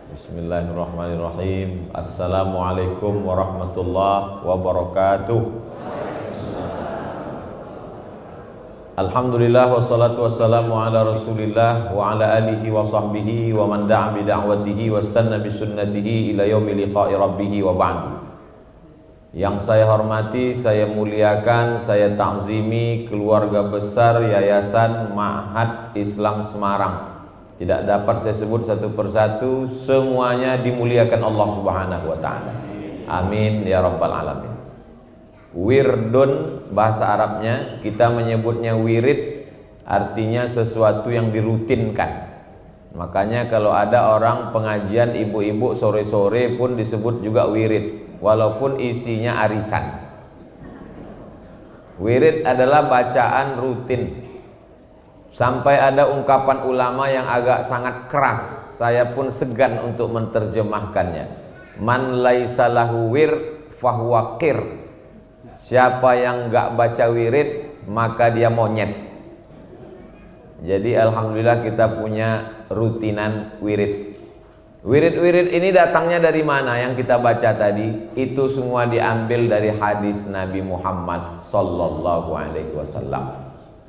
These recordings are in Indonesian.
Bismillahirrahmanirrahim. Assalamualaikum warahmatullahi wabarakatuh. Alhamdulillah wassalatu wassalamu ala Rasulillah wa ala alihi wa sahbihi wa man da'a bi da'watihi wa istanna bi sunnatihi ila yaumi liqa'i rabbih wa ba'd. Yang saya hormati, saya muliakan, saya ta'zimi keluarga besar Yayasan Ma'had Islam Semarang. Tidak dapat saya sebut satu persatu, semuanya dimuliakan Allah Subhanahu wa taala. Amin ya rabbal alamin. Wirdun bahasa Arabnya, kita menyebutnya wirid, artinya sesuatu yang dirutinkan. Makanya kalau ada orang pengajian ibu-ibu sore-sore pun disebut juga wirid, walaupun isinya arisan. Wirid adalah bacaan rutin. Sampai ada ungkapan ulama yang agak sangat keras, saya pun segan untuk menerjemahkannya. Man laisa lahu wir fahuwa qir. Siapa yang enggak baca wirid, maka dia monyet. Jadi alhamdulillah kita punya rutinan wirid. Wirid-wirid ini datangnya dari mana yang kita baca tadi? Itu semua diambil dari hadis Nabi Muhammad sallallahu alaihi wasallam.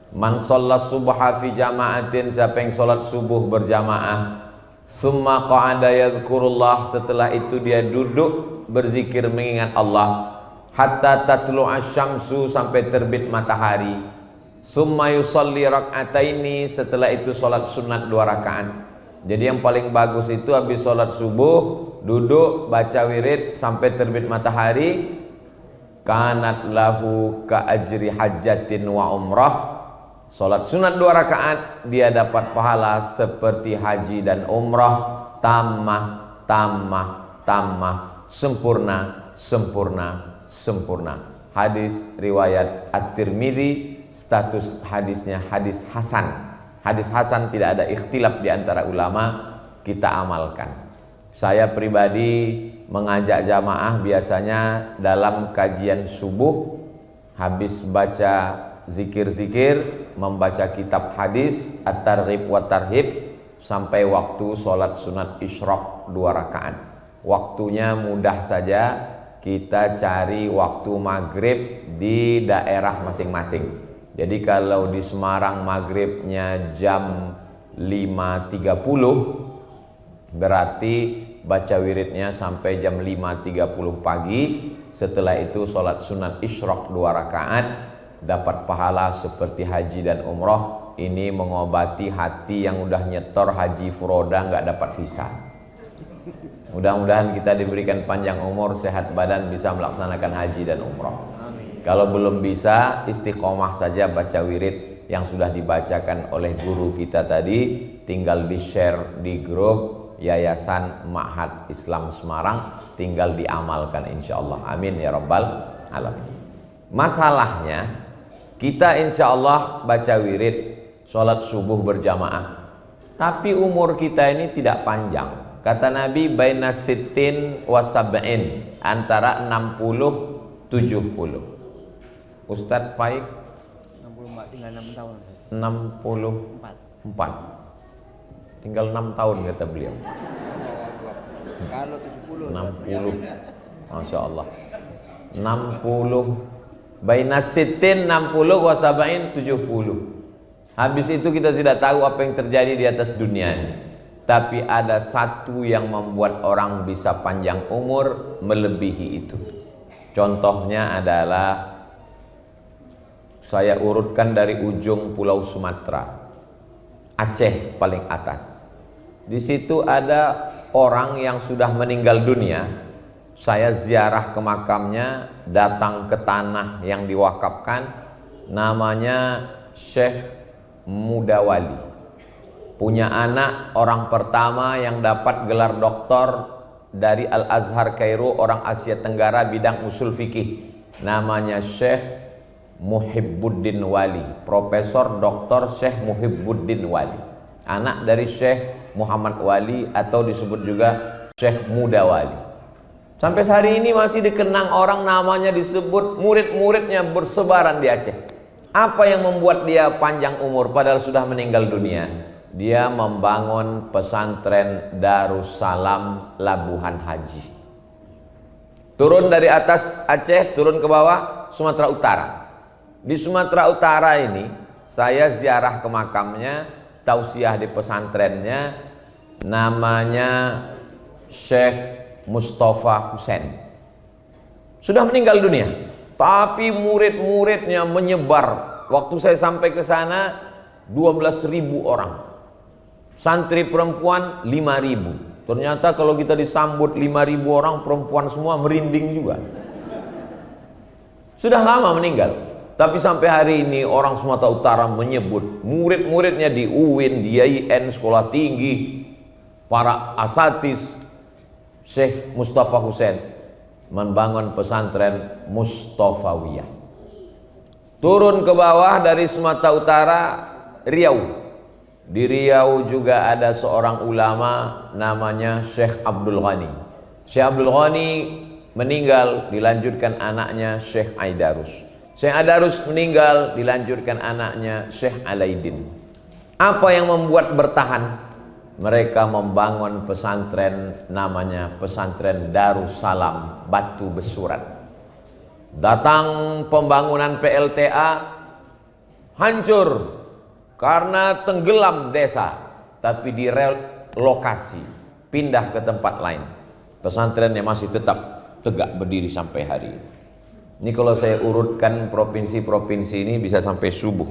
Man shollat subha fi jama'atin, siapa yang sholat subuh berjamaah, summa qa'ada yadhkurullah, setelah itu dia duduk berzikir mengingat Allah, hatta tatlu asyamsu, sampai terbit matahari, summa yusalli rak'ataini, setelah itu sholat sunat 2 rakaat. Jadi yang paling bagus itu habis sholat subuh duduk baca wirid sampai terbit matahari. Kanat lahu ka ajri hajjatin wa umrah. Sholat sunat 2 rakaat dia dapat pahala seperti haji dan umrah. Tamah, tamah, tamah, sempurna, sempurna, sempurna. Hadis riwayat At-Tirmidzi, status hadisnya hadis hasan. Hadis hasan, tidak ada ikhtilaf di antara ulama, kita amalkan. Saya pribadi mengajak jamaah biasanya dalam kajian subuh, habis baca zikir-zikir, membaca kitab hadis At-Targhib wa Tarhib, sampai waktu sholat sunat isyraq 2 rakaat. Waktunya mudah saja, kita cari waktu maghrib di daerah masing-masing. Jadi kalau di Semarang maghribnya jam 5.30, berarti baca wiridnya sampai jam 5.30 pagi. Setelah itu sholat sunat isyraq 2 rakaat, dapat pahala seperti haji dan umroh. Ini mengobati hati yang udah nyetor haji furoda nggak dapat visa. Mudah-mudahan kita diberikan panjang umur, sehat badan, bisa melaksanakan haji dan umroh. Kalau belum bisa, istiqomah saja baca wirid yang sudah dibacakan oleh guru kita tadi, tinggal di-share di grup Yayasan Ma'had Islam Semarang, tinggal diamalkan insyaallah. Amin ya rabbal alamin. Masalahnya, kita insyaallah baca wirid, sholat subuh berjamaah, tapi umur kita ini tidak panjang. Kata Nabi, baina sittin wa sab'in, antara 60 70. Ustadz Faik 64, tinggal 6 tahun. 64. Tinggal 6 tahun kata beliau. Kalau 70 60. Masya Allah. 60 baina sittin 60 wa sab'in 70. Habis itu kita tidak tahu apa yang terjadi di atas dunia ini. Tapi ada satu yang membuat orang bisa panjang umur melebihi itu. Contohnya adalah, saya urutkan dari ujung pulau Sumatera, Aceh paling atas. Di situ ada orang yang sudah meninggal dunia. Saya ziarah ke makamnya, datang ke tanah yang diwakafkan. Namanya Syekh Mudawali. Punya anak orang pertama yang dapat gelar doktor dari Al-Azhar Kairo, orang Asia Tenggara, bidang usul fikih. Namanya Syekh Muhibbuddin Wali, Profesor Dr. Syekh Muhibbuddin Wali, anak dari Syekh Muhammad Wali atau disebut juga Syekh Muda Wali. Sampai hari ini masih dikenang orang, namanya disebut, murid-muridnya bersebaran di Aceh. Apa yang membuat dia panjang umur padahal sudah meninggal dunia? dia membangun pesantren Darussalam Labuhan Haji. Turun dari atas Aceh, turun ke bawah Sumatera Utara. Di Sumatera Utara ini saya ziarah ke makamnya, tausiah di pesantrennya, namanya Syekh Mustafa Husain. Sudah meninggal dunia, tapi murid-muridnya menyebar. Waktu saya sampai ke sana 12.000 orang. Santri perempuan 5.000. Ternyata kalau kita disambut 5.000 orang perempuan semua merinding juga. Sudah lama meninggal, tapi sampai hari ini orang Sumatera Utara menyebut murid-muridnya di UIN, di IAIN, sekolah tinggi, para asatis, Syekh Mustafa Husain membangun pesantren Mustafawiyah. Turun ke bawah dari Sumatera Utara, Riau. Di Riau juga ada seorang ulama namanya Syekh Abdul Ghani. Syekh Abdul Ghani meninggal, dilanjutkan anaknya Syekh Aidarus. Syekh Aidarus meninggal, dilanjutkan anaknya Syekh Alaidin. Apa yang membuat bertahan? Mereka membangun pesantren namanya pesantren Darussalam Batu Besurat. Datang pembangunan PLTA, hancur karena tenggelam desa, tapi direlokasi, pindah ke tempat lain. Pesantrennya masih tetap tegak berdiri sampai hari ini. Ini kalau saya urutkan provinsi-provinsi ini bisa sampai subuh.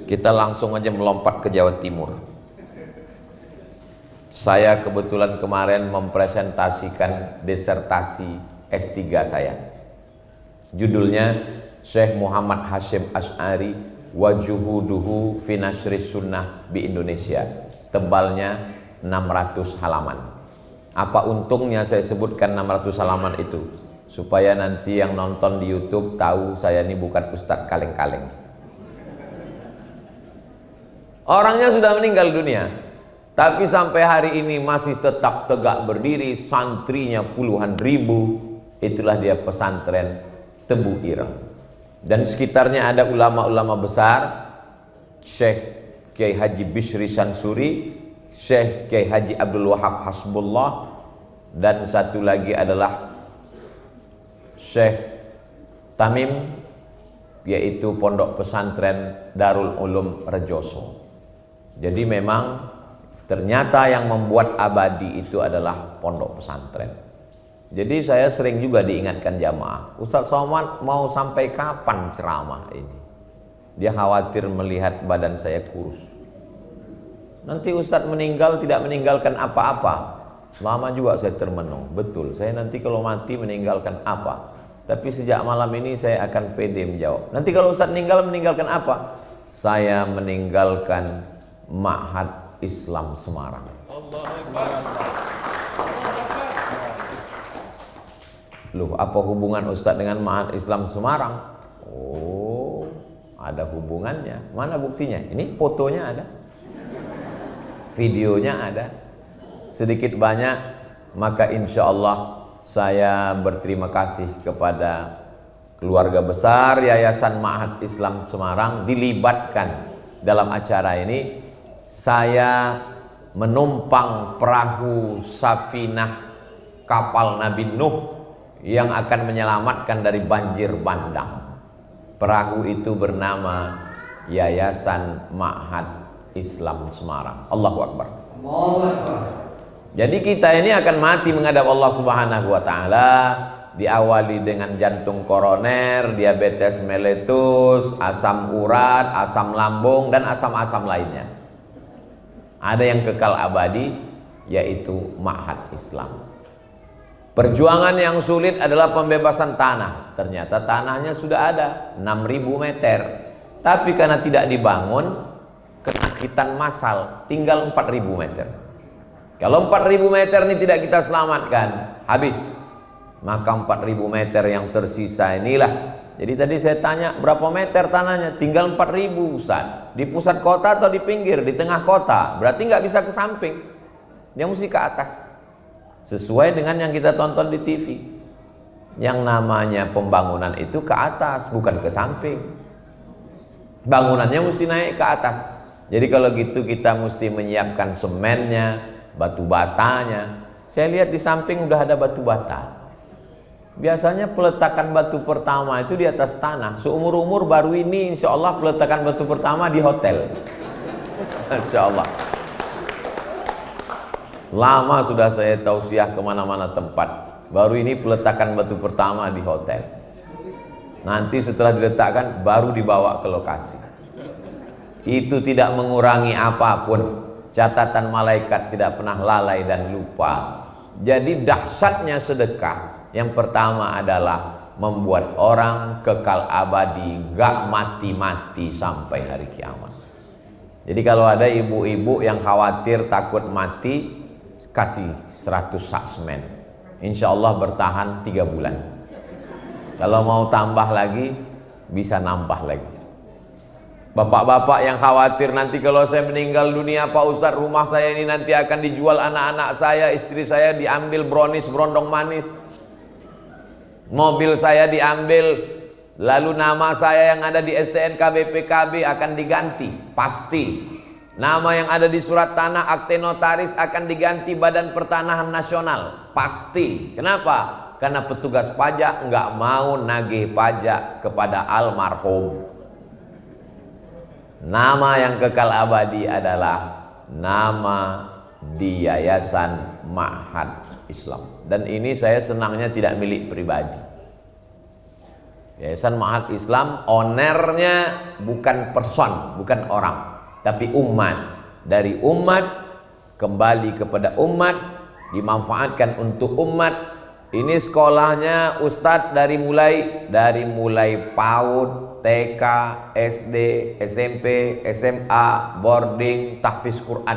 Kita langsung aja melompat ke Jawa Timur. Saya kebetulan kemarin mempresentasikan disertasi S3 saya. Judulnya Syekh Muhammad Hashim Asy'ari Wajuhuduhu fi Nashris Sunnah di Indonesia. Tebalnya 600 halaman. Apa untungnya saya sebutkan 600 halaman itu? Supaya nanti yang nonton di YouTube tahu saya ini bukan ustadz kaleng-kaleng. Orangnya sudah meninggal dunia, tapi sampai hari ini masih tetap tegak berdiri, santrinya puluhan ribu. Itulah dia pesantren Tebu Ireng. Dan sekitarnya ada ulama-ulama besar, Syekh Kiai Haji Bishri Shansuri, Syekh Kiai Haji Abdul Wahab Hasbullah, dan satu lagi adalah Syekh Tamim, yaitu pondok pesantren Darul Ulum Rejoso. Jadi memang ternyata yang membuat abadi itu adalah pondok pesantren. Jadi saya sering juga diingatkan jamaah, Ustadz Somad mau sampai kapan ceramah ini? Dia khawatir melihat badan saya kurus. Nanti Ustadz meninggal tidak meninggalkan apa-apa. Lama juga saya termenung. Betul, saya nanti kalau mati meninggalkan apa? Tapi sejak malam ini saya akan pede menjawab. Nanti kalau Ustadz meninggalkan apa? Saya meninggalkan Ma'had Islam Semarang. Loh, apa hubungan Ustadz dengan Ma'had Islam Semarang? Oh, ada hubungannya. Mana buktinya? Ini fotonya ada, videonya ada, sedikit banyak. Maka insya Allah saya berterima kasih kepada keluarga besar Yayasan Ma'had Islam Semarang dilibatkan dalam acara ini. Saya menumpang perahu safinah kapal Nabi Nuh yang akan menyelamatkan dari banjir bandang. Perahu itu bernama Yayasan Ma'had Islam Semarang. Allahu Akbar. Jadi kita ini akan mati menghadap Allah Subhanahu wa taala, diawali dengan jantung koroner, diabetes meletus, asam urat, asam lambung, dan asam-asam lainnya. Ada yang kekal abadi, yaitu Ma'had Islam. Perjuangan yang sulit adalah pembebasan tanah. Ternyata tanahnya sudah ada 6.000 meter, tapi karena tidak dibangun, kesakitan massal, tinggal 4.000 meter. Kalau 4.000 meter ini tidak kita selamatkan, habis. Maka 4.000 meter yang tersisa inilah. Jadi tadi saya tanya berapa meter tanahnya, tinggal 4.000 Ustaz. Di pusat kota atau di pinggir, di tengah kota, berarti nggak bisa ke samping, dia mesti ke atas. Sesuai dengan yang kita tonton di TV. Yang namanya pembangunan itu ke atas, bukan ke samping. Bangunannya mesti naik ke atas. Jadi kalau gitu kita mesti menyiapkan semennya, batu batanya. Saya lihat di samping udah ada batu bata. Biasanya peletakan batu pertama itu di atas tanah. Seumur-umur baru ini insya Allah peletakan batu pertama di hotel. Insya Allah. Lama sudah saya tausiah kemana-mana tempat. Baru ini peletakan batu pertama di hotel. Nanti setelah diletakkan baru dibawa ke lokasi. Itu tidak mengurangi apapun. Catatan malaikat tidak pernah lalai dan lupa. Jadi dahsyatnya sedekah. Yang pertama adalah membuat orang kekal abadi, gak mati-mati sampai hari kiamat. Jadi kalau ada ibu-ibu yang khawatir takut mati, kasih 100 sak semen. Insya Allah bertahan 3 bulan. Kalau mau tambah lagi, bisa nambah lagi. Bapak-bapak yang khawatir nanti kalau saya meninggal dunia Pak Ustadz, rumah saya ini nanti akan dijual, anak-anak saya, istri saya diambil brownies, berondong manis, mobil saya diambil, lalu nama saya yang ada di STNK BPKB akan diganti, pasti. Nama yang ada di surat tanah akte notaris akan diganti Badan Pertanahan Nasional, pasti. Kenapa? Karena petugas pajak nggak mau nagih pajak kepada almarhum. Nama yang kekal abadi adalah nama di Yayasan Ma'had Islam. Dan ini saya senangnya tidak milik pribadi. Yayasan Ma'had Islam, ownernya bukan person, bukan orang, tapi umat. Dari umat kembali kepada umat, dimanfaatkan untuk umat. Ini sekolahnya Ustadz dari mulai PAUD, TK, SD, SMP, SMA, boarding, tahfiz Quran.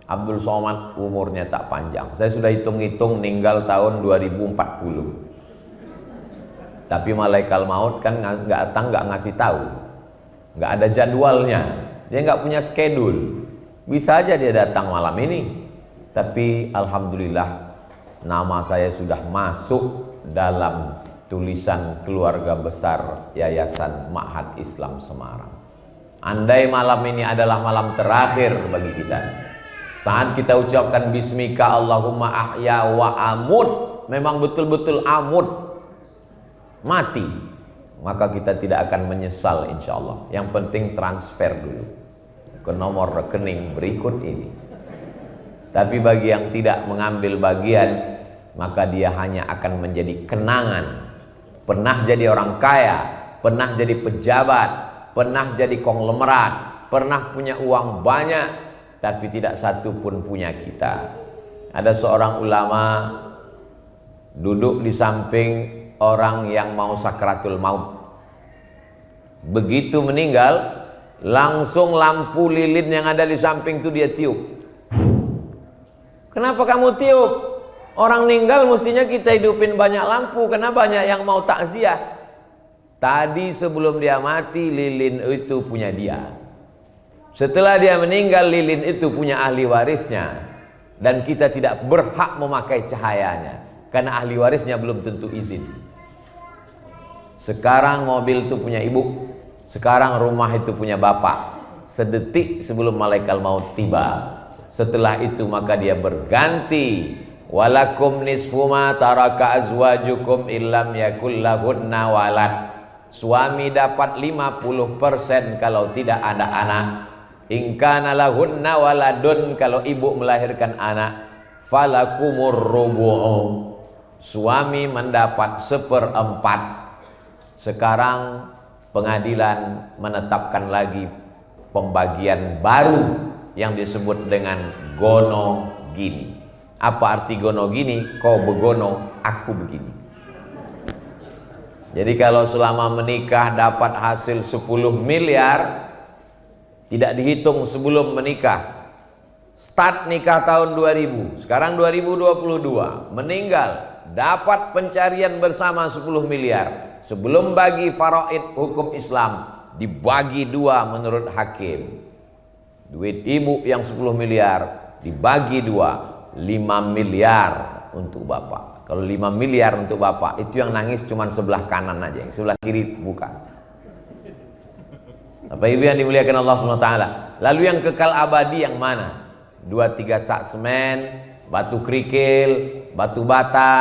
Abdul Somad umurnya tak panjang. Saya sudah hitung-hitung meninggal tahun 2040. Tapi malaikat maut kan nggak ngasih tahu, nggak ada jadwalnya, dia nggak punya schedule. Bisa aja dia datang malam ini, tapi alhamdulillah nama saya sudah masuk dalam tulisan keluarga besar Yayasan Ma'had Islam Semarang. Andai malam ini adalah malam terakhir bagi kita, saat kita ucapkan bismika Allahumma ahya wa amut, memang betul-betul amut, mati, maka kita tidak akan menyesal insya Allah. Yang penting transfer dulu ke nomor rekening berikut ini. Tapi bagi yang tidak mengambil bagian, maka dia hanya akan menjadi kenangan. Pernah jadi orang kaya, pernah jadi pejabat, pernah jadi konglomerat, pernah punya uang banyak, tapi tidak satu pun punya kita. Ada seorang ulama duduk di samping orang yang mau sakratul maut. Begitu meninggal, langsung lampu lilin yang ada di samping itu dia tiup. Kenapa kamu tiup? Orang meninggal mestinya kita hidupin banyak lampu, karena banyak yang mau takziah. Tadi sebelum dia mati, lilin itu punya dia. Setelah dia meninggal, lilin itu punya ahli warisnya. Dan kita tidak berhak memakai cahayanya, karena ahli warisnya belum tentu izin. Sekarang mobil itu punya ibu, sekarang rumah itu punya bapak. Sedetik sebelum malaikat maut tiba, setelah itu maka dia berganti. Walakum nisfu ma taraka azwajukum illam yakul lahunna walad. Suami dapat 50% kalau tidak ada anak. In kana lahunna waladun, kalau ibu melahirkan anak, falakumur rubu'u. Suami mendapat 1/4. Sekarang pengadilan menetapkan lagi pembagian baru yang disebut dengan gono gini. Apa arti gono gini? Kau begono, aku begini. Jadi kalau selama menikah dapat hasil 10 miliar, tidak dihitung sebelum menikah. Start nikah tahun 2000, sekarang 2022, meninggal dapat pencarian bersama 10 miliar. Sebelum bagi faraid hukum Islam, dibagi 2 menurut hakim. Duit ibu yang 10 miliar dibagi 2, 5 miliar untuk bapak. Kalau 5 miliar untuk bapak, itu yang nangis cuma sebelah kanan aja, yang sebelah kiri buka. Bapak Ibu yang dimuliakan Allah SWT. Lalu yang kekal abadi yang mana? 2-3 sak semen, batu kerikil, batu bata,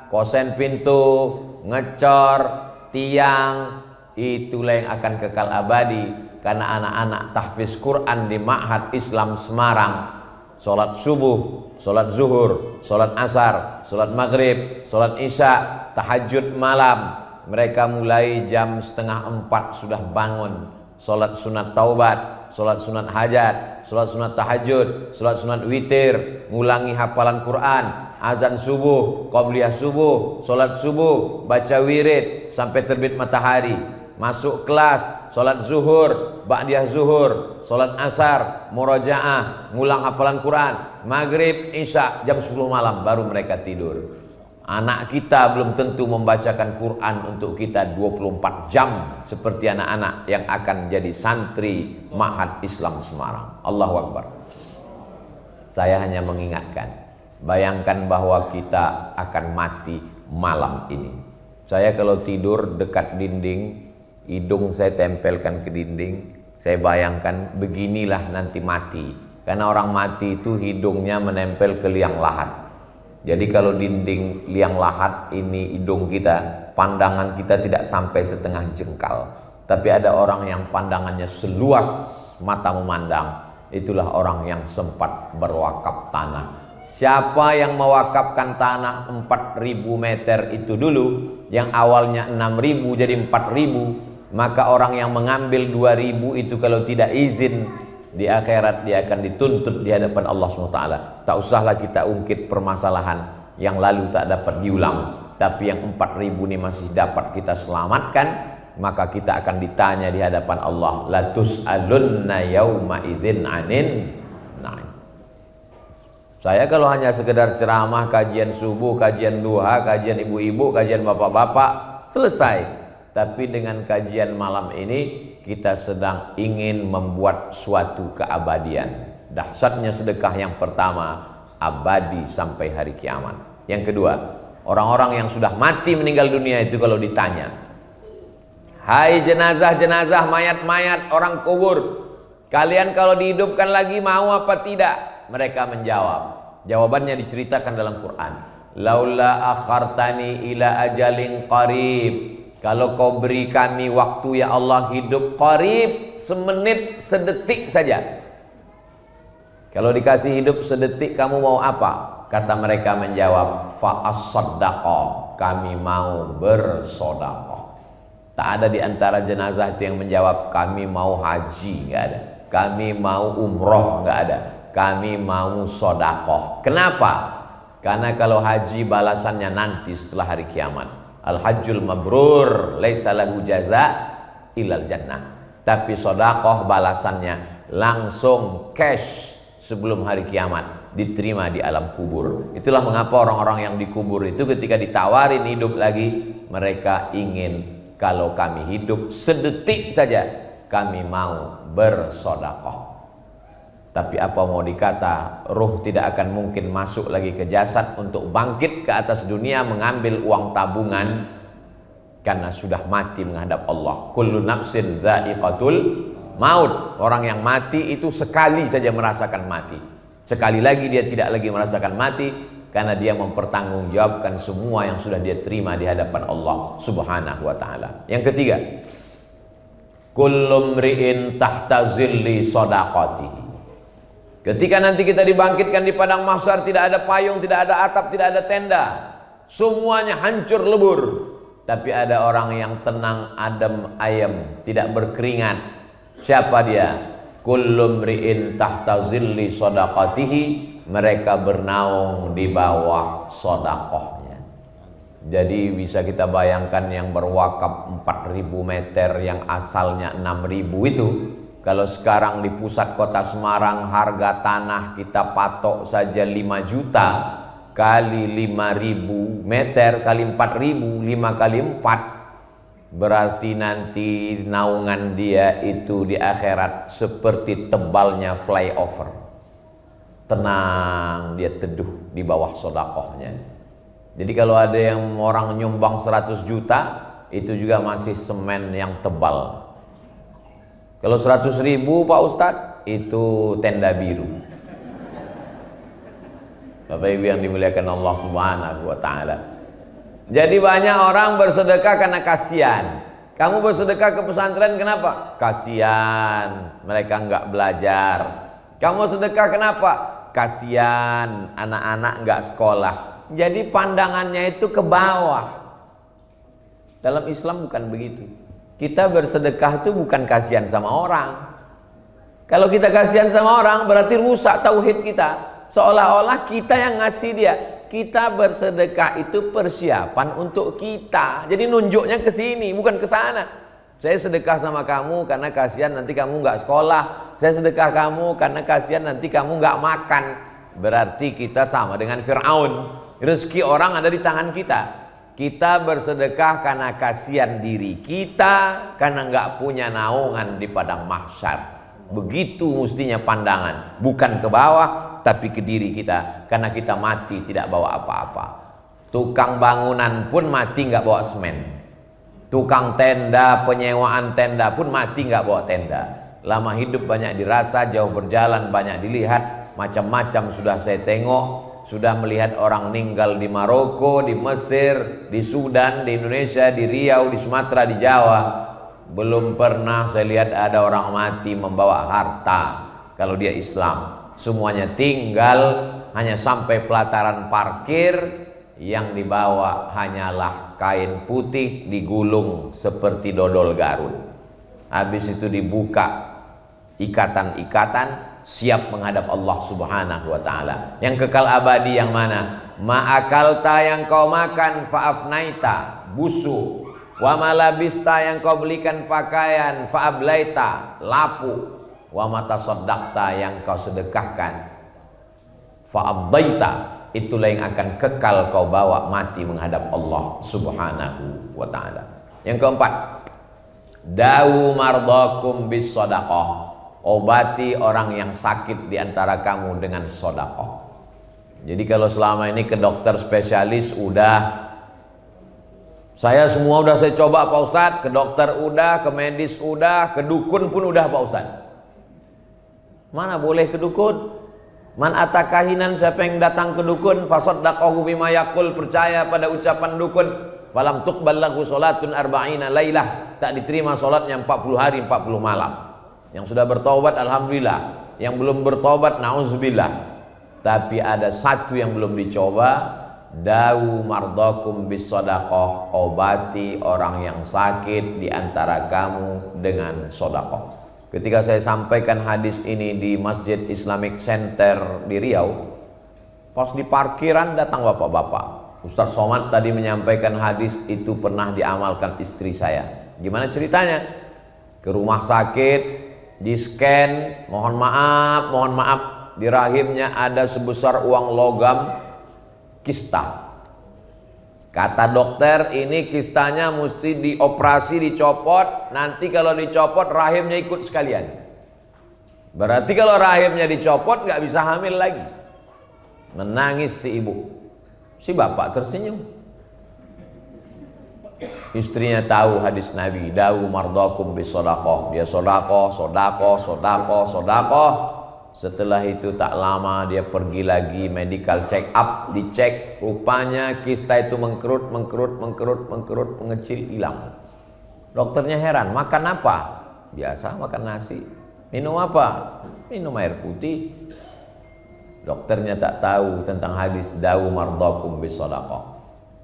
kosen pintu, ngecor, tiang, itulah yang akan kekal abadi. Karena anak-anak tahfiz Quran di Ma'had Islam Semarang, sholat subuh, sholat zuhur, sholat asar, sholat maghrib, sholat isya, tahajud malam, mereka mulai jam 3:30 sudah bangun, sholat sunat taubat, sholat sunat hajat, sholat sunat tahajud, sholat sunat witir, ngulangi hafalan Quran, azan subuh, qobliyah subuh, sholat subuh, baca wirid sampai terbit matahari, masuk kelas, sholat zuhur, ba'diyah zuhur, sholat asar, murajaah, ngulang hafalan Quran, maghrib, isya, jam 10 malam baru mereka tidur. Anak kita belum tentu membacakan Quran untuk kita 24 jam seperti anak-anak yang akan jadi santri Ma'had Islam Semarang. Allahu Akbar. Saya hanya mengingatkan, bayangkan bahwa kita akan mati malam ini. Saya kalau tidur dekat dinding, hidung saya tempelkan ke dinding, saya bayangkan beginilah nanti mati. Karena orang mati itu hidungnya menempel ke liang lahat. Jadi kalau dinding liang lahat ini hidung kita, pandangan kita tidak sampai setengah jengkal. Tapi ada orang yang pandangannya seluas mata memandang. Itulah orang yang sempat berwakaf tanah. Siapa yang mewakafkan tanah 4.000 meter itu dulu, yang awalnya 6.000 jadi 4.000, maka orang yang mengambil 2.000 itu kalau tidak izin, di akhirat dia akan dituntut di hadapan Allah SWT. Tak usahlah kita ungkit permasalahan yang lalu tak dapat diulang, tapi yang 4.000 ini masih dapat kita selamatkan, maka kita akan ditanya di hadapan Allah, la tus'alunna yauma idzin anin na'im. Saya kalau hanya sekedar ceramah, kajian subuh, kajian duha, kajian ibu-ibu, kajian bapak-bapak, selesai. Tapi dengan kajian malam ini kita sedang ingin membuat suatu keabadian. Dahsyatnya sedekah yang pertama, abadi sampai hari kiamat. Yang kedua, orang-orang yang sudah mati meninggal dunia itu kalau ditanya, hai jenazah-jenazah, mayat-mayat orang kubur, kalian kalau dihidupkan lagi mau apa tidak? Mereka menjawab. Jawabannya diceritakan dalam Quran. Laula akhartani ila ajalin qarib. Kalau kau beri kami waktu ya Allah hidup qarib, semenit, sedetik saja. Kalau dikasih hidup sedetik kamu mau apa? Kata mereka menjawab, fa'as-saddaqa, kami mau bersodaqah. Tak ada di antara jenazah itu yang menjawab kami mau haji, enggak ada. Kami mau umroh, enggak ada. Kami mau sodaqah. Kenapa? Karena kalau haji balasannya nanti setelah hari kiamat. Al-hajjul mabrur laisa lahu jaza ilal jannah. Tapi sedekah balasannya langsung cash sebelum hari kiamat, diterima di alam kubur. Itulah mengapa orang-orang yang dikubur itu ketika ditawarin hidup lagi, mereka ingin kalau kami hidup sedetik saja kami mau bersedekah. Tapi apa mau dikata, ruh tidak akan mungkin masuk lagi ke jasad untuk bangkit ke atas dunia mengambil uang tabungan, karena sudah mati menghadap Allah. Kullu nafsin dha'iqatul maut. Orang yang mati itu sekali saja merasakan mati. Sekali lagi dia tidak lagi merasakan mati, karena dia mempertanggungjawabkan semua yang sudah dia terima di hadapan Allah Subhanahu wa ta'ala. Yang ketiga, kullu mri'in tahta zilli shadaqatihi. Ketika nanti kita dibangkitkan di padang mahsyar, tidak ada payung, tidak ada atap, tidak ada tenda, semuanya hancur lebur. Tapi ada orang yang tenang, adem ayem, tidak berkeringat. Siapa dia? Kullu mri'in tahta zilli shadaqatihi. Mereka bernaung di bawah sedekahnya. Jadi bisa kita bayangkan yang berwakaf 4.000 meter yang asalnya 6.000 itu, kalau sekarang di pusat kota Semarang harga tanah kita patok saja 5 juta, kali 5.000 meter kali 4.000, 5 kali 4, berarti nanti naungan dia itu di akhirat seperti tebalnya flyover. Tenang, dia teduh di bawah sedekahnya. Jadi kalau ada yang orang nyumbang 100 juta, itu juga masih semen yang tebal. Kalau 100.000 Pak Ustadz, itu tenda biru. Bapak Ibu yang dimuliakan Allah Subhanahu wa Ta'ala. Jadi banyak orang bersedekah karena kasihan. Kamu bersedekah ke pesantren kenapa? Kasihan mereka nggak belajar. Kamu sedekah kenapa? Kasihan anak-anak nggak sekolah. Jadi pandangannya itu ke bawah. Dalam Islam bukan begitu. Kita bersedekah itu bukan kasihan sama orang. Kalau kita kasihan sama orang berarti rusak tauhid kita. Seolah-olah kita yang ngasih dia. Kita bersedekah itu persiapan untuk kita. Jadi nunjuknya ke sini, bukan ke sana. Saya sedekah sama kamu karena kasihan nanti kamu nggak sekolah. Saya sedekah kamu karena kasihan nanti kamu nggak makan. Berarti kita sama dengan Fir'aun. Rezeki orang ada di tangan kita. Kita bersedekah karena kasihan diri kita, karena nggak punya naungan di padang mahsyar. Begitu mestinya pandangan, bukan ke bawah tapi ke diri kita, karena kita mati tidak bawa apa-apa. Tukang bangunan pun mati nggak bawa semen. Tukang tenda, penyewaan tenda pun mati nggak bawa tenda. Lama hidup banyak dirasa, jauh berjalan banyak dilihat, macam-macam sudah saya tengok. Sudah melihat orang meninggal di Maroko, di Mesir, di Sudan, di Indonesia, di Riau, di Sumatera, di Jawa. Belum pernah saya lihat ada orang mati membawa harta kalau dia Islam. Semuanya tinggal, hanya sampai pelataran parkir, yang dibawa hanyalah kain putih digulung seperti dodol Garut. Habis itu dibuka ikatan-ikatan, siap menghadap Allah Subhanahu wa Ta'ala. Yang kekal abadi yang mana? Ma'akalta, yang kau makan, fa'afnaita, busuk. Wa malabista, yang kau belikan pakaian, fa'ablaita, lapuk. Wa matasaddaqta, yang kau sedekahkan, fa'abdaita, itulah yang akan kekal kau bawa mati menghadap Allah Subhanahu wa Ta'ala. Yang keempat, dawu mardakum bis sadaqah, obati orang yang sakit di antara kamu dengan sedekah. Jadi kalau selama ini ke dokter spesialis udah, saya semua udah saya coba Pak Ustadz, ke dokter udah, ke medis udah, ke dukun pun udah Pak Ustadz. Mana boleh ke dukun? Man atakahinan, siapa yang datang ke dukun, fasaddaqahu bima yaqul, percaya pada ucapan dukun, falam tuqbal lahu salatun arba'ina lailah, tak diterima salatnya 40 hari 40 malam. Yang sudah bertobat alhamdulillah, yang belum bertobat nauzubillah. Tapi ada satu yang belum dicoba, dawu mardakum bis sadaqah, obati orang yang sakit di antara kamu dengan sedekah. Ketika saya sampaikan hadis ini di Masjid Islamic Center di Riau, pas di parkiran datang bapak-bapak. Ustadz Somad tadi menyampaikan hadis itu pernah diamalkan istri saya. Gimana ceritanya? Ke rumah sakit, di scan, mohon maaf, di rahimnya ada sebesar uang logam kista. Kata dokter, ini kistanya mesti dioperasi, dicopot. Nanti kalau dicopot rahimnya ikut sekalian. Berarti kalau rahimnya dicopot nggak bisa hamil lagi. Menangis si ibu. Si bapak tersenyum. Istrinya tahu hadis Nabi, dawu mardakum bis sadaqah. Dia sodakoh. Setelah itu tak lama dia pergi lagi medical check up, dicek, rupanya kista itu mengkerut, mengecil, hilang. Dokternya heran, makan apa? Biasa makan nasi. Minum apa? Minum air putih. Dokternya tak tahu tentang hadis dawu mardakum bis sadaqah.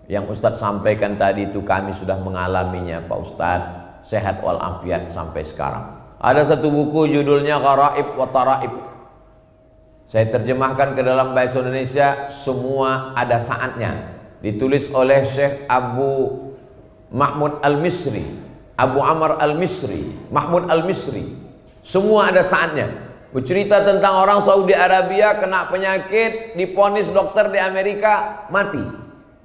Yang Ustadz sampaikan tadi itu kami sudah mengalaminya Pak Ustadz, sehat walafiat sampai sekarang. Ada satu buku judulnya Gharaib wa Taraib. Saya terjemahkan ke dalam bahasa Indonesia, semua ada saatnya. Ditulis oleh Syekh Abu Mahmud Al-Misri, Abu Amr Al-Misri, Mahmud Al-Misri. Semua ada saatnya. Bercerita tentang orang Saudi Arabia kena penyakit, diponis dokter di Amerika, mati.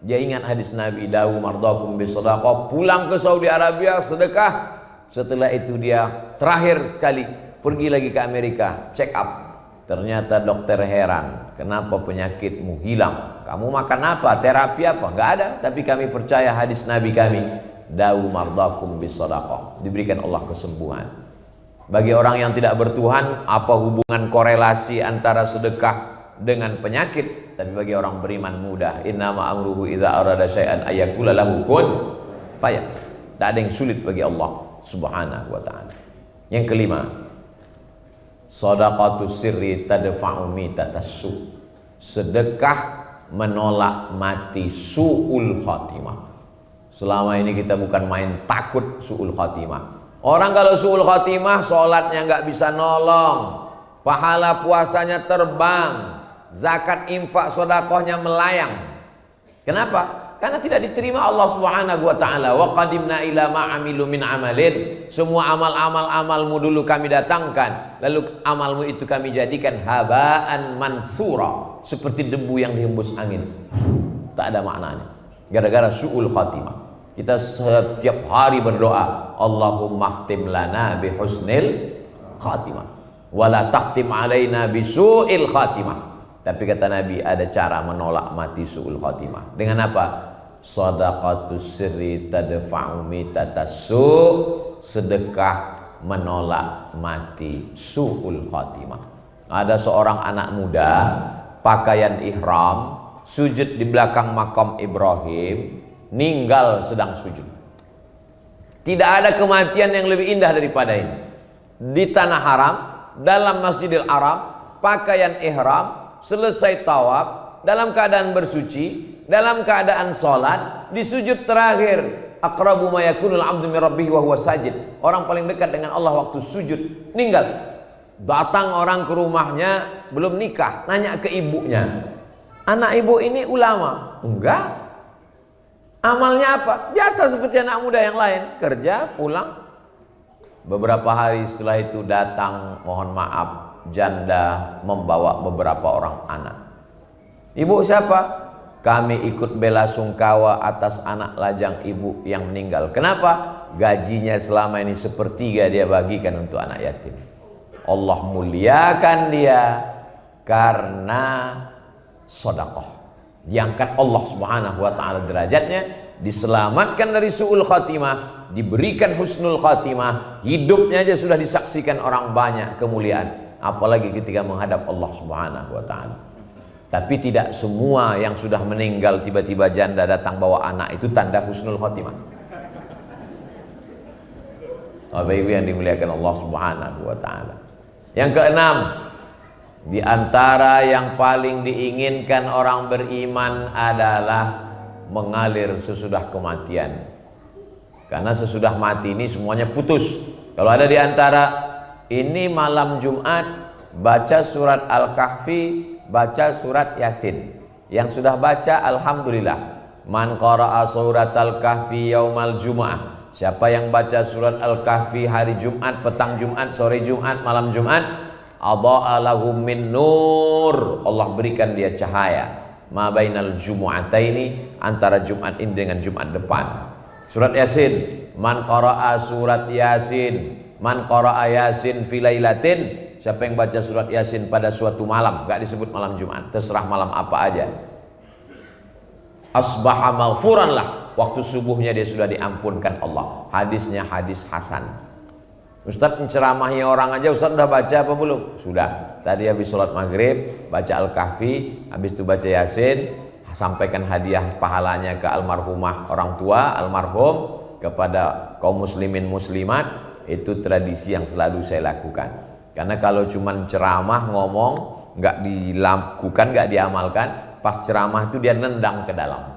Dia ingat hadis Nabi, dawu mardakum bis sadaqah, pulang ke Saudi Arabia sedekah. Setelah itu dia terakhir sekali pergi lagi ke Amerika, check up. Ternyata dokter heran, kenapa penyakitmu hilang? Kamu makan apa? Terapi apa? Enggak ada, tapi kami percaya hadis Nabi kami, dawu mardakum bis sadaqah, diberikan Allah kesembuhan. Bagi orang yang tidak bertuhan, apa hubungan korelasi antara sedekah dengan penyakit? Tapi bagi orang beriman mudah. Innama amruhu idza arada syai'an ayyakula lahu kun fayakun. Tak ada yang sulit bagi Allah Subhanahu wa ta'ala. Yang kelima, shadaqatus sirri tadfa'u mitatassu. Sedekah menolak mati su'ul khatimah. Selama ini kita bukan main takut su'ul khatimah. Orang kalau su'ul khatimah, sholatnya nggak bisa nolong, pahala puasanya terbang, zakat infak sodakohnya melayang. Kenapa? Karena tidak diterima Allah Subhanahu wa ta'ala. Wa qadimna ila ma'amilu min amalin. Semua amalmu dulu kami datangkan, lalu amalmu itu kami jadikan habaan mansura, seperti debu yang dihembus angin. Tak ada maknanya. Gara-gara su'ul khatimah. Kita setiap hari berdoa, Allahumma khtim lana bi husnil khatimah wala takhtim alaina bi su'il khatimah. Tapi kata Nabi, ada cara menolak mati su'ul khatimah. Dengan apa? Shadaqatus sirri tadfa'u mitatassu. Sedekah menolak mati su'ul khatimah. Ada seorang anak muda pakaian ihram, sujud di belakang makam Ibrahim, ninggal sedang sujud. Tidak ada kematian yang lebih indah daripada ini. Di tanah haram, dalam Masjidil Haram, pakaian ihram, selesai tawaf, dalam keadaan bersuci, dalam keadaan sholat, di sujud terakhir, aqrabu ma yakunul 'abdu min rabbih wa huwa sajid. Orang paling dekat dengan Allah waktu sujud, ninggal. Datang orang ke rumahnya, belum nikah, nanya ke ibunya, anak ibu ini ulama? Enggak. Amalnya apa? Biasa seperti anak muda yang lain, kerja, pulang. Beberapa hari setelah itu datang, mohon maaf, janda membawa beberapa orang anak. Ibu siapa? Kami ikut bela sungkawa atas anak lajang ibu yang meninggal. Kenapa? Gajinya selama ini sepertiga dia bagikan untuk anak yatim. Allah muliakan dia karena sedekah. Diangkat Allah Subhanahu wa ta'ala derajatnya, diselamatkan dari su'ul khatimah, diberikan husnul khatimah, hidupnya aja sudah disaksikan orang banyak kemuliaan, apalagi ketika menghadap Allah Subhanahu wa ta'ala. Tapi tidak semua yang sudah meninggal tiba-tiba janda datang bawa anak itu tanda husnul khatimah. Bapak Ibu yang dimuliakan Allah Subhanahu wa ta'ala. Yang keenam, di antara yang paling diinginkan orang beriman adalah mengalir sesudah kematian. Karena sesudah mati ini semuanya putus. Kalau ada di antara ini malam Jumat, baca surat Al-Kahfi, baca surat Yasin. Yang sudah baca, alhamdulillah. Man qara'a surat Al-Kahfi yaumal Jum'ah. Siapa yang baca surat Al-Kahfi hari Jumat, petang Jumat, sore Jumat, malam Jumat, adha'a lahum min nur, Allah berikan dia cahaya ma bainal jumu'ataini, antara Jumat ini dengan Jumat depan. Surat Yasin, man qara'a surat Yasin, man qara'a Yasin fi lailatin, siapa yang baca surat Yasin pada suatu malam, enggak disebut malam Jumat, terserah malam apa aja, asbaha maghfuran lah, waktu subuhnya dia sudah diampunkan Allah. Hadisnya hadis hasan. Ustadz menceramahi orang aja, Ustadz udah baca apa belum? Sudah. Tadi habis sholat maghrib baca Al-Kahfi, habis itu baca Yasin, sampaikan hadiah pahalanya ke almarhumah orang tua, almarhum, kepada kaum muslimin muslimat. Itu tradisi yang selalu saya lakukan. Karena kalau cuman ceramah ngomong, nggak dilakukan, nggak diamalkan, pas ceramah itu dia nendang ke dalam.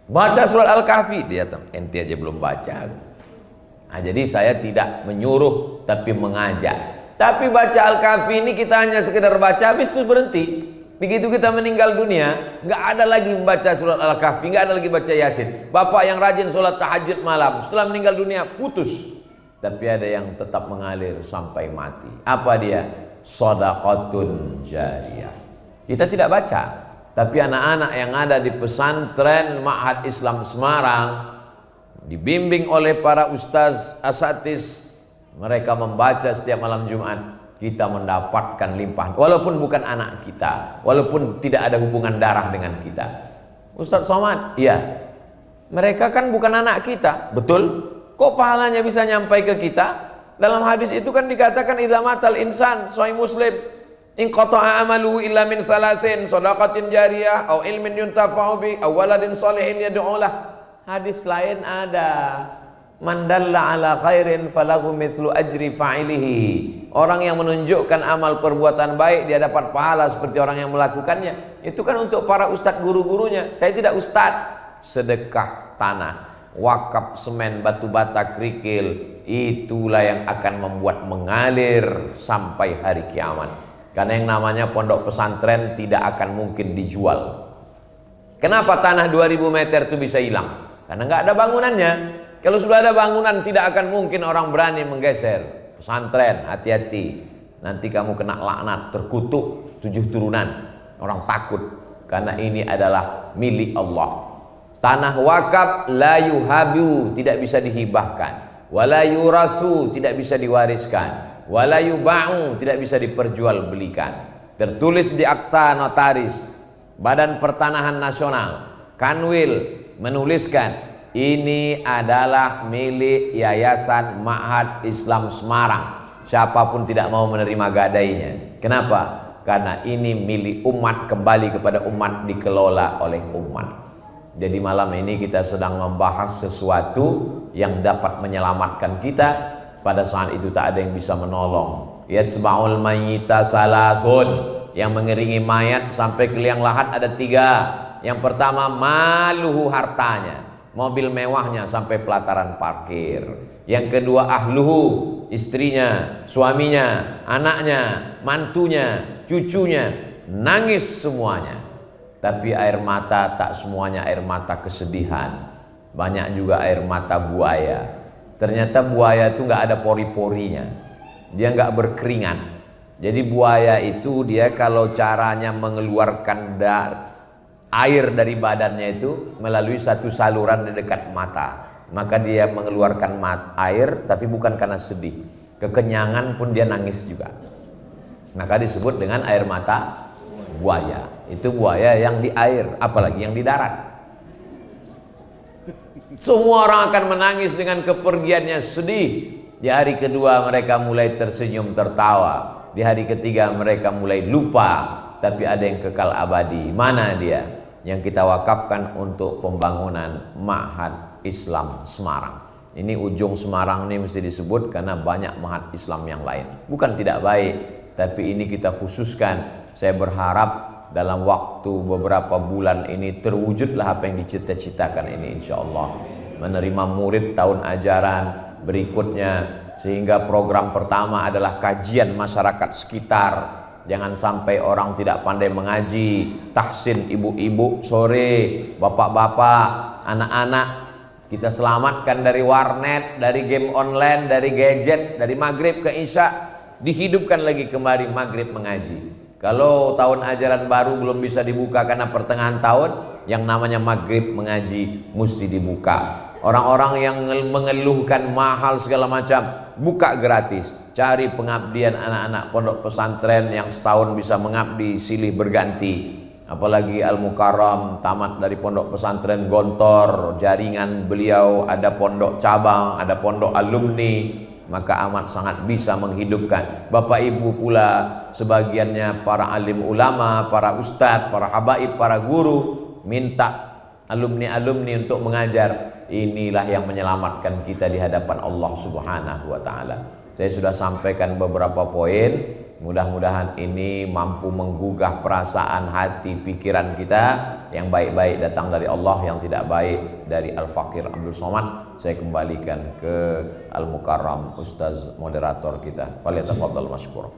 Baca surat Al-Kahfi, dia ente aja belum baca. Nah, jadi saya tidak menyuruh tapi mengajak. Tapi baca Al-Kahfi ini kita hanya sekedar baca, habis itu berhenti. Begitu kita meninggal dunia, nggak ada lagi membaca surat Al-Kahfi, nggak ada lagi baca Yasin. Bapak yang rajin sholat tahajud malam, setelah meninggal dunia putus. Tapi ada yang tetap mengalir sampai mati. Apa dia? Shadaqatun jariyah. Kita tidak baca, tapi anak-anak yang ada di pesantren Ma'had Islam Semarang, dibimbing oleh para ustaz asatiz, mereka membaca setiap malam Jumat, kita mendapatkan limpahan, walaupun bukan anak kita, walaupun tidak ada hubungan darah dengan kita. Ustaz Somad, iya, mereka kan bukan anak kita, betul. Kok pahalanya bisa nyampai ke kita? Dalam hadis itu kan dikatakan idza matal insan, sahih Muslim, in qata'a amaluhu illa min salasin, shadaqatin jariyah, au ilmin yuntafa'u bi, au waladin shalihin yad'u lah. Hadis lain ada, man dalla ala khairin falahu mithlu ajri fa'ilihi. Orang yang menunjukkan amal perbuatan baik dia dapat pahala seperti orang yang melakukannya. Itu kan untuk para ustadz guru-gurunya. Saya tidak ustadz. Sedekah tanah, wakaf semen, batu bata, kerikil, itulah yang akan membuat mengalir sampai hari kiamat. Karena yang namanya pondok pesantren tidak akan mungkin dijual. Kenapa tanah 2000 meter itu bisa hilang? Karena nggak ada bangunannya. Kalau sudah ada bangunan tidak akan mungkin orang berani menggeser. Pesantren, hati-hati, nanti kamu kena laknat, terkutuk 7 turunan. Orang takut karena ini adalah milik Allah. Tanah wakaf la yuhabu, tidak bisa dihibahkan, wala yurasu, tidak bisa diwariskan, wala yuba'u, tidak bisa diperjualbelikan. Tertulis di akta notaris Badan Pertanahan Nasional, Kanwil menuliskan ini adalah milik Yayasan Ma'had Islam Semarang. Siapapun tidak mau menerima gadainya. Kenapa? Karena ini milik umat, kembali kepada umat, dikelola oleh umat. Jadi malam ini kita sedang membahas sesuatu yang dapat menyelamatkan kita. Pada saat itu tak ada yang bisa menolong. Yatsba'ul mayyita salasun, yang mengiringi mayat sampai ke liang lahat ada 3. Yang pertama maluhu, hartanya, mobil mewahnya sampai pelataran parkir. Yang kedua ahluhu, istrinya, suaminya, anaknya, mantunya, cucunya, nangis semuanya. Tapi air mata tak semuanya air mata kesedihan. Banyak juga air mata buaya. Ternyata buaya itu nggak ada pori-porinya. Dia nggak berkeringat. Jadi buaya itu dia kalau caranya mengeluarkan air dari badannya itu melalui satu saluran di dekat mata. Maka dia mengeluarkan air tapi bukan karena sedih. Kekenyangan pun dia nangis juga. Maka disebut dengan air mata buaya. Itu buaya yang di air, apalagi yang di darat. Semua orang akan menangis dengan kepergiannya, sedih. Di hari kedua mereka mulai tersenyum tertawa. Di hari ketiga mereka mulai lupa. Tapi ada yang kekal abadi. Mana dia? Yang kita wakafkan untuk pembangunan Ma'had Islam Semarang. Ini ujung Semarang ini mesti disebut karena banyak Ma'had Islam yang lain. Bukan tidak baik, tapi ini kita khususkan. Saya berharap dalam waktu beberapa bulan ini terwujudlah apa yang dicita-citakan ini, insya Allah. Menerima murid tahun ajaran berikutnya, sehingga program pertama adalah kajian masyarakat sekitar. Jangan sampai orang tidak pandai mengaji, tahsin ibu-ibu sore, bapak-bapak, anak-anak kita selamatkan dari warnet, dari game online, dari gadget, dari maghrib ke isya, dihidupkan lagi kembali maghrib mengaji. Kalau tahun ajaran baru belum bisa dibuka karena pertengahan tahun, yang namanya maghrib mengaji mesti dibuka. Orang-orang yang mengeluhkan mahal segala macam, buka gratis. Cari pengabdian anak-anak pondok pesantren yang setahun bisa mengabdi silih berganti. Apalagi Al-Mukarram tamat dari pondok pesantren Gontor, jaringan beliau ada pondok cabang, ada pondok alumni, maka amat sangat bisa menghidupkan. Bapak ibu pula sebagiannya para alim ulama, para ustadz, para habaib, para guru minta alumni-alumni untuk mengajar. Inilah yang menyelamatkan kita di hadapan Allah Subhanahu wa ta'ala. Saya sudah sampaikan beberapa poin. Mudah-mudahan ini mampu menggugah perasaan hati pikiran kita. Yang baik-baik datang dari Allah, yang tidak baik dari Al-Fakir Abdul Somad. Saya kembalikan ke Al-Mukarram Ustaz moderator kita. Falyatafaddal masykur.